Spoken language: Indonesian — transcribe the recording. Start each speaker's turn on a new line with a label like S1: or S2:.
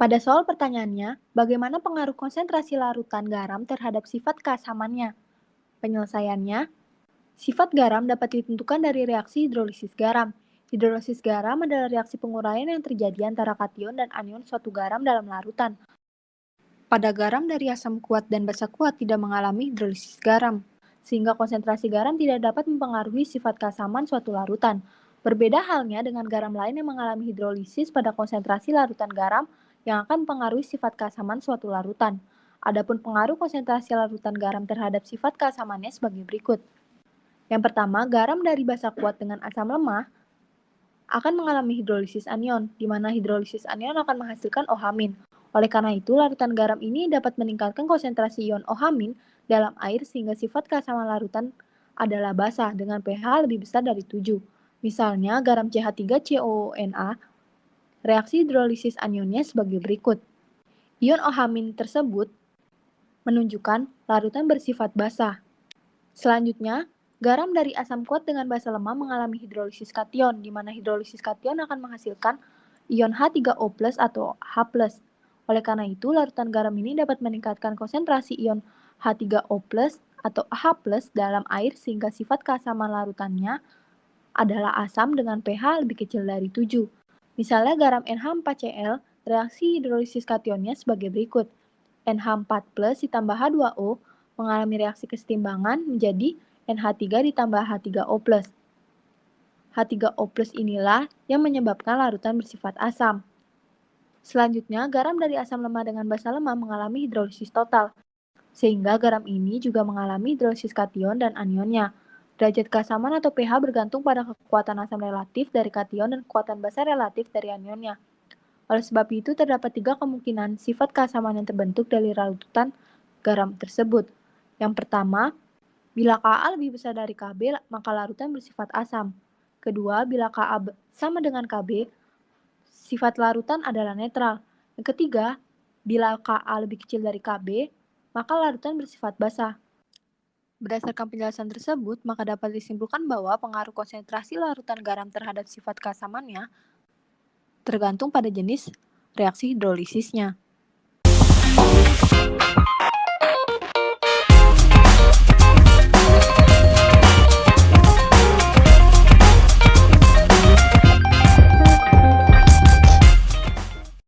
S1: Pada soal pertanyaannya, bagaimana pengaruh konsentrasi larutan garam terhadap sifat keasamannya? Penyelesaiannya, sifat garam dapat ditentukan dari reaksi hidrolisis garam. Hidrolisis garam adalah reaksi penguraian yang terjadi antara kation dan anion suatu garam dalam larutan. Pada garam dari asam kuat dan basa kuat tidak mengalami hidrolisis garam, sehingga konsentrasi garam tidak dapat mempengaruhi sifat keasaman suatu larutan. Berbeda halnya dengan garam lain yang mengalami hidrolisis pada konsentrasi larutan garam yang akan mempengaruhi sifat keasaman suatu larutan. Adapun pengaruh konsentrasi larutan garam terhadap sifat keasamannya sebagai berikut. Yang pertama, garam dari basa kuat dengan asam lemah akan mengalami hidrolisis anion, di mana hidrolisis anion akan menghasilkan OH-. Oleh karena itu, larutan garam ini dapat meningkatkan konsentrasi ion OH- dalam air sehingga sifat keasaman larutan adalah basa dengan pH lebih besar dari 7. Misalnya, garam CH3COONA, reaksi hidrolisis anionnya sebagai berikut. Ion OH- tersebut menunjukkan larutan bersifat basa. Selanjutnya, garam dari asam kuat dengan basa lemah mengalami hidrolisis kation, di mana hidrolisis kation akan menghasilkan ion H3O+ atau H+. Oleh karena itu, larutan garam ini dapat meningkatkan konsentrasi ion H3O+ atau H+ dalam air sehingga sifat keasaman larutannya adalah asam dengan pH lebih kecil dari 7. Misalnya garam NH4Cl, reaksi hidrolisis kationnya sebagai berikut. NH4+ ditambah H2O mengalami reaksi kesetimbangan menjadi NH3 ditambah H3O+. H3O+ inilah yang menyebabkan larutan bersifat asam. Selanjutnya, garam dari asam lemah dengan basa lemah mengalami hidrolisis total, sehingga garam ini juga mengalami hidrolisis kation dan anionnya. Derajat keasaman atau pH bergantung pada kekuatan asam relatif dari kation dan kekuatan basa relatif dari anionnya. Oleh sebab itu, terdapat 3 kemungkinan sifat keasaman yang terbentuk dari larutan garam tersebut. Yang pertama, bila Ka lebih besar dari Kb, maka larutan bersifat asam. Kedua, bila Ka sama dengan Kb, sifat larutan adalah netral. Yang ketiga, bila Ka lebih kecil dari Kb, maka larutan bersifat basa. Berdasarkan penjelasan tersebut, maka dapat disimpulkan bahwa pengaruh konsentrasi larutan garam terhadap sifat keasamannya tergantung pada jenis reaksi hidrolisisnya.